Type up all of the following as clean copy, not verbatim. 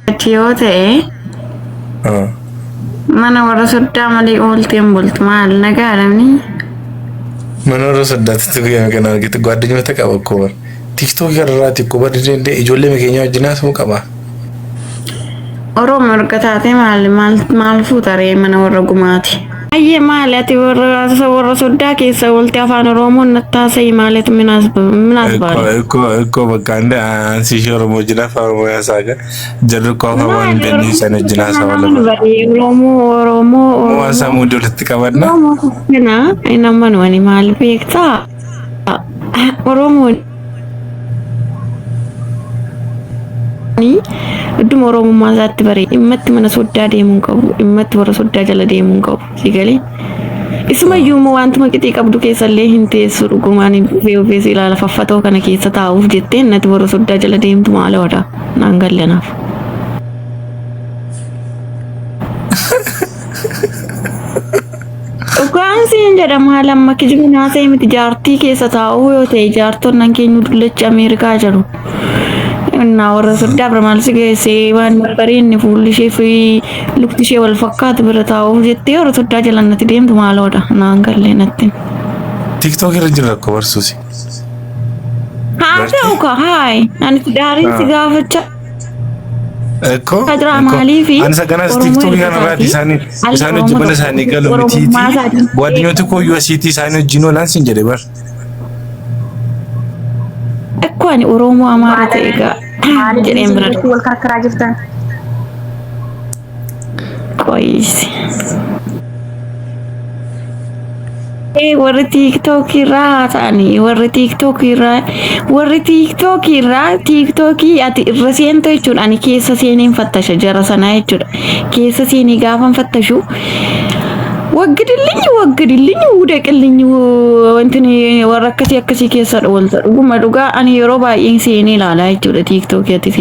Tiote mana warra soddaa malee oolteen bultu maal nagaadhamni mana warra soddaatti tuqee kan argite ጓደኞታ qaba እኮ በር ቲክቶክ ያደራቲ እኮ በር እንደ ijoollee መገኛ wajjin sum qaba oromo ergataate maal fuutare mana warra gumaati ayye maalati warra soddaa keessa olte afaan oromoon nattaasay maalet minas bal እኮ በቃ እንደ አንሲ ኦሮሞ ጅና ፋርሞ ያሳገ ጀር እኮ አፋን እንደኒሰነ ጅና ሳወለ ኦሮሞ ዋሳሙ ዶለት ቀበና እና አይናማን ወኒ ማል ቤክታ ኦሮሞ Iddum Oromummaa isaatti bare immatti mana soddaa deemuun qabu immatti warra soddaa jala deemuun qabu sigalee isumayyuu immoo wantuma qixii qabdu keessallee hin teessu dhugumaan ofees ilaala faffatoo kana keessa taa'uuf jettee natti warra soddaa jala deemtu maal oda naan gallanaaf dhugaan siin jedhama lamma kijibu naasee miti jaartii keessa taa'uu yoo ta'e jaartonnan keenyu dullacha Ameerikaa jedhu እና ወረሰ ዳብረ ማለት ሲገሴዋን በሪን ፉልሽ ፊ ልክትሽ ወልፈካት ብረታው ጀቴ ወረሰ ዳጀለነት ዲምቱ ማለወዳ ናንገለነት ቲክቶክ ረጅራኮ ወርሱሲ አዳውካ ሃይ አንተ ዳሪ ሲጋፈቻ እኮ አንሰ ገናስ ቲክቶክ ያናራቲ ሳኒ ጅበለ ሳኒ ገሎሚቲቲ ጓደኞት እኮ ዩሲቲ ሳኒ ጂኖ ላንስ እንጀደበር እኮ አኒ ኦሮሞ አማራ ተይጋ jedheen bira wal karkaraa jirtan qoyisi warri TikTok irraa ta'ani warri TikTok irraa ati irra seento jechuudha ani keessa seeneen fattasha jara sanaa jechuudha keessa seenii gaafan fattashu ወግድልኝ ውደቅልኝ እንትን ወረከሲ አከሲ ከሰር ወልተ ጉማ ዱጋ አኒ የሮ ባይን ሲኔ ላላ ይቹ ቲክቶክ ያቲሲ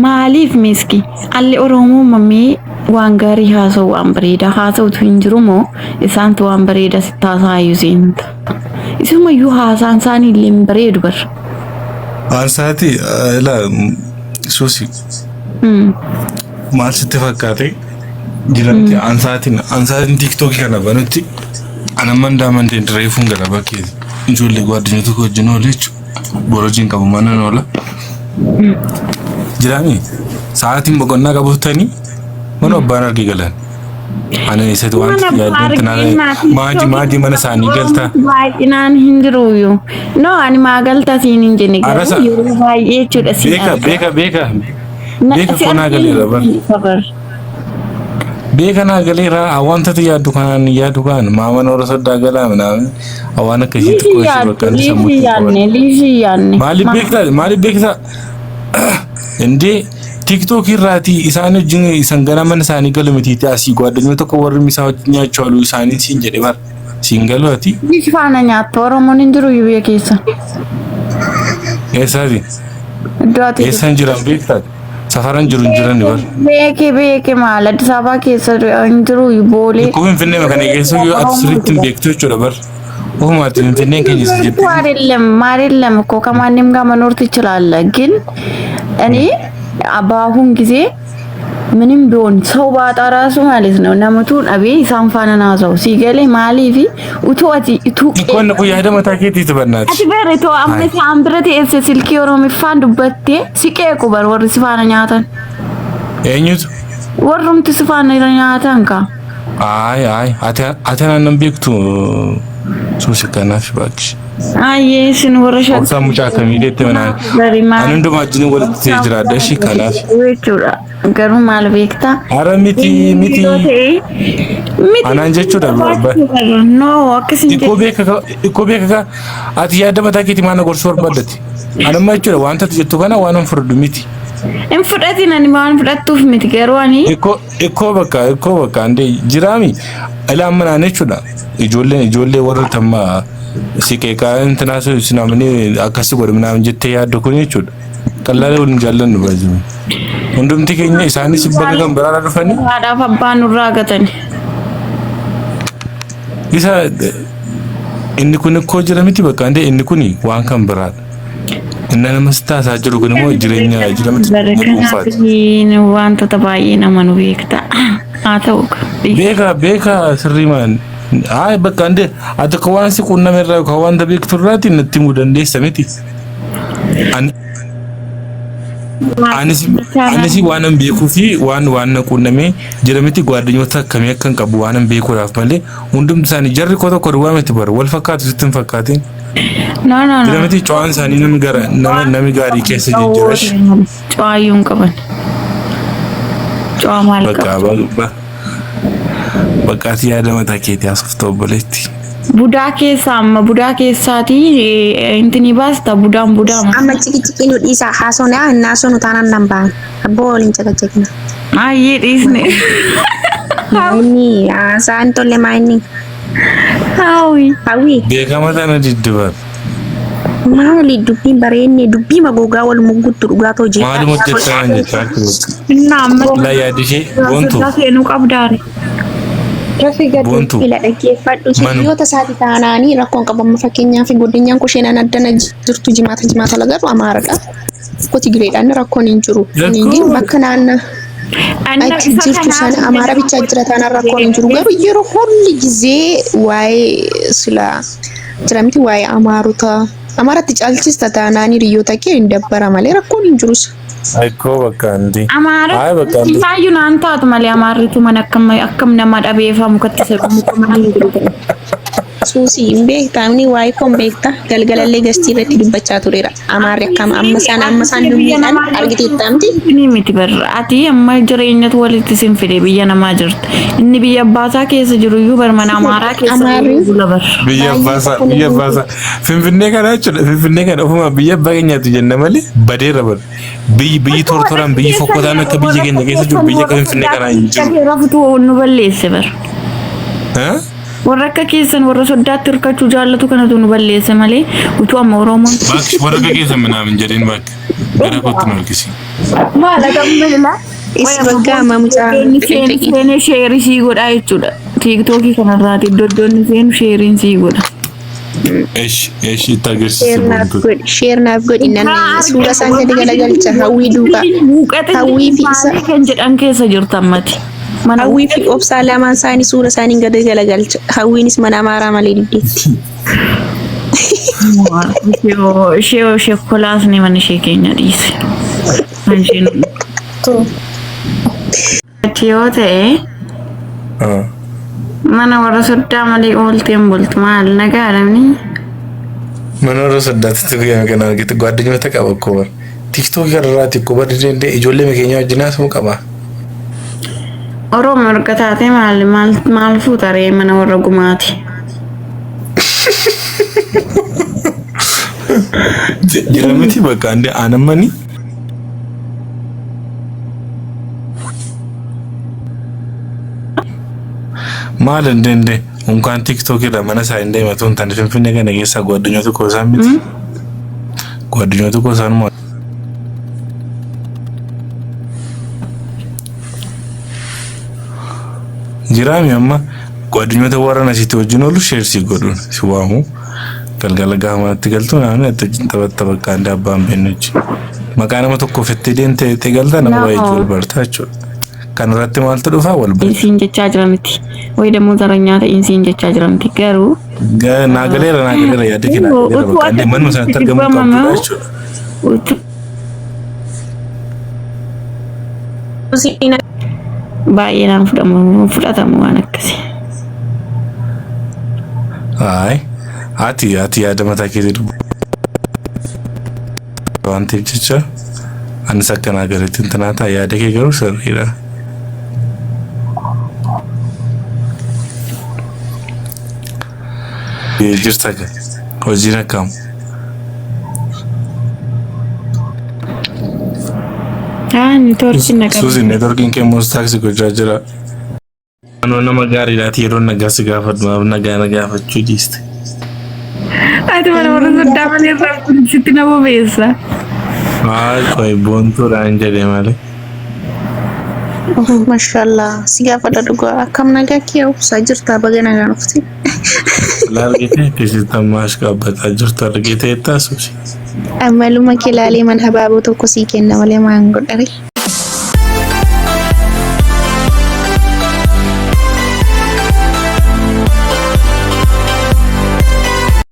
ማሊፍ ሚስኪ አለ ኦሮሞ ማሚ ዋንጋሪ ሃሰው አምብሬዳ ሃሰው ትንጅሩሞ ኢሳንቱ አምብሬዳ ስታሳዩ ሲንት ኢሱማ ዩ ሃሳን ሳኒ ሊምብሬዱ በር አንሳቲ ላ ሱሲ ማል ስትፈካቴ jiranti ansaatiin TikTok kana banutti anamman daamante reefuun gara bakkee ijoollee ጓደኞቱ wajjin oolechu borojiin qabu mana noola jirani sa'aatiin boqonnaa qabuutanii mana abbaan argi galan ana isatti wanti yaadanta maaji mana isaanii galta baay'inaan hin jiruuyyu no ani maa galta siin hin jenne garuu yeroo baay'ee jechuudha siin beeka konaa galeera bar beekana galeera awwantatu yaadu kan maama noora soddaa galaa ምናምን አዋነ ከዚህ ቆይሽ በቃ ሊያኔ ማሊ ቤክታ እንዴ ቲክቶክ ይራቲ ኢሳን ጅን ኢሰንገና መን ሳኒ ገለምቲቲ አሲ ጓደኞቶ ከወር ሚሳውኛቸው አሉ ኢሳኒ ሲንጀዴ ባር ሲንገሎቲ ይፋናኛ ቶሮሞን እንድሩ ይበከይሳ ኤሳዲ ዳቲ ኤሰንጅራም ቤክታ safaran jiran bar beke mal Addis Ababa keessa injiru boole ko finne makane keessa yo absolute bekto choda bar o martin finne kenyis jitti ማሪለም እኮ ከማንም ጋር መኖር ትችላለህ ግን እኔ አባሁን ጊዜ ምንም ቢሆን ሰው ባጣ ራሱ ማለት ነው ነምቱን አቤ ሳንፋናና ሰው ሲገሌ ማሊፊ ኡቶቲ ኢኮን ነው ያደማ ታኬት ይተበናት አትበረቶ አምነቲ አምብረቲ ኤስ ስልኪ ኦሮሚ ፋንዱበቴ ሲቄቁ በር ወር ሲፋናኛታን ኤኙት ወሩም ትስፋናኛታን ካ አይ አተናንም ቤክቱ ሱስከናፍ ባክሽ አየሽን ወረሻ ሳሙጫ ከሚዴት ምናን አንንዱ ማጅን ወልት ትጅራደሽ ከናፍ ወይቹራ ገሩ ማልቤክታ አረሚቲ ሚቲ አናንጀቹ ደባባ ኖ አክሲን ኢኮቤካ አትያ ደመታኪቲ ማነ ጎርሶር በደቲ አለማቹ ዋንተ ትጀቱ ከና ዋናን ፍርዱ ሚቲ እንፍረቲ ነን ማን ፍረቱፍ ሚቲ ገሩዋኒ ኢኮ በቃ እንዴ ጅራሚ አላምና ነቹዳ ኢጆሌ ወረተማ ሲቄቃ እንትናሱ ሲናምኔ አካሲ ወደ ምናምን ጀተ ያደኩኝ እቹ ቀላሉን ጃለን ነው ባዚ ወንድም ትከኛ ኢሳኒ ሲበገም በራራ ደፈኒ አዳፍ አባኑ ራገተን ኢሳ እንኩን እኮ ጀረሚቲ በቃ እንዴ እንኩኒ ዋን ከም በራራ Inna nama staasaa jiru kun immoo jireenya Barreeffamni wantoota baay'ee nama nu beekta. Haa ta'u. Beeka sirrii maan. Ay bakka ande ati ko waan si qunname irraa ko waan beektu irraati natti muu dandeessa miti. Anisi waan beekuu fi waan qunname jira miti gwaadinyoota akkamii akkan qabu waan beekuudhaaf malee hundumti isaanii jarri ko tokko duwwaa miti bar wal fakkaatu sitti hin fakkaatin. No. Jira miti cuwaan isaanii nami gaarii keessa jijjiirash. Cuwaayyuun qaban. Cuwaa maal qabu? Bakka ati yaada mataa keetii haasofta obboleetti. Budaa keessaati intini baasta budaan. Amma ciki nu dhiisaa haasofnaa naasoo nu taanaan nan ba'an. Abboo waliin caqacaqna. Ayyee dhiisne. Inni haasaan tolle maayini. Hawwi. Beekama tana diddibar. Maali dubbiin bareenne dubbii magoogaa wal mugguutti dhugaa ta'u jechuudha. Maali hojjetaa jechaa jiru. La yaadishee boontu. Seenuu qabdaare. Rafii gadi fila dhaggeeffadhu hiriyoota isaati taanaanii rakkoon qabama fakkeenyaaf godinaan kusheenan addana jirtu jimaata lagatu amaaradha. Koti gireedhaan rakkoon hin jiru. Niin bakka naanna achi jirtu sana amaara bicha jira taanaan rakkoon hin jiru garuu yeroo hundi gizee waa'ee sila jiramti waa'ee amaaratti caalchista taanaanii hiriyoota kee hin dabbara malee rakkoon hin jirus. Aiko bakka andi. Amaara. Isaayyuu naan taatu malee amaarritu mana akkam nama dhabeeffamu katti sababu malee jiru. Suusi hin beektaa inni waa'ee koon beektaa galgalallee gastii irratti dubbachaa tureera. Amaarri akkam amma isaan dubbiidhaan argiteettamti. Ni miti barra ati amma jireenyatu walitti sin fide biyya namaa jirti. Inni biyya abbaasaa keessa jiru iyyuu barmana amaaraa keessa jiru bar. Biyya abbaasaa. Finfinnee kana jechuudha. Finfinnee kana ofuma biyya abbaa keenyaatu jenna malee badeera bar. Biyyi tortoraan biyyi fokkotaan akka biyya keenya keessa jiru biyya akka Finfinnee kana hin jiru. Rafutu nu balleesse bar. Warra akka keessan warra soddaatti hirkachuu jaallatu kanatu nu balleesse malee utuu amma Oromoon. Bakki warra akka keessan minaamin jedheen bakki. Gara kootti nu argisi. Maal agammalaa? Isa bakka mamucaa. Seenee sheerii sii godhaa jechuudha. Tiiktookii kanarraati iddoonni seenu sheeriin sii godha. Eeshi itti agarsiisa. Sheernaaf godhi namni suura isaan gadi galagalcha hawwii duukaa. Hawwii fi isa. Kan jedhan keessa jirtu ammati. Hawwii fi obsaa lamaan isaanii suura isaanii gadi galagalcha. Hawwiinis mana amaaraa malee diddeetti. Ishee shokolaasni mana ishee keenya dhiise. Yoo ta'e mana warra soddaa malee oolteen bultu maal nagaadhamni? Mana warra soddaatti guyyaa kana argite gwaaddanyoota qaba akkoo bar. Tiiktookii kanarraati akkoo bar dandee ijoollee keenya wajjin haasa'uu qaba. Oromoo erga taate maal fuutaree mana warra gumaati? Jira miti bakka ande aanamani. Maal ndende unkaan TikTok irra mana isaa hin deematuun tan Finfinnee kana keessa gwaaddanyoota koosaan miti. Gwaaddanyoota koosaan moo jiraami amma gwaaddanyoota warra nasitti wajjin oolu sheersii godhuun si waamu galgala gaamatti galtu naannoo itti taphatta bakka ande abbaan bennuchi maqaa nama tokko fettee deemtee galta nama baay'ee wal bartaa jechuudha. Kan irratti maaltu dhufaa wal bartaa. Isiin jechaa jira miti. Way dammoo zaranyaa ta'in siin jechaa jira miti garuu. Naagaleera yaadde kina bakka ande manuma sanatti argamu qabdudha jechuudha. Baay'ee naan fudhatamu waan akkasii. Ati yaada mataa keetii dubbu. Wanti jecha anis akkanaa galeetti intanaa ta'a yaada kee garuu sirriidha. Jirta hojiin akkam. Suusi neetworkiin kee moos taaksii gochaa jira. Anoo nama gaariidhaati yeroo nagaa si gaafadhu nagaa gaafachuu dhiiste. Ati mana warra soddaa malee irraa sitti nama beessa. Koi boontuudhaan jedhee malee. Mashallah si gaafadha dhugaa akkam nagaa kee obsaa jirtaa baga nagaa nufti. Largitee keessatti ammaas qaabbataa jirtu argitee taasisuusi. Ammaluma kilaalee man habaaboo tokko sii kenna malee maan godhare.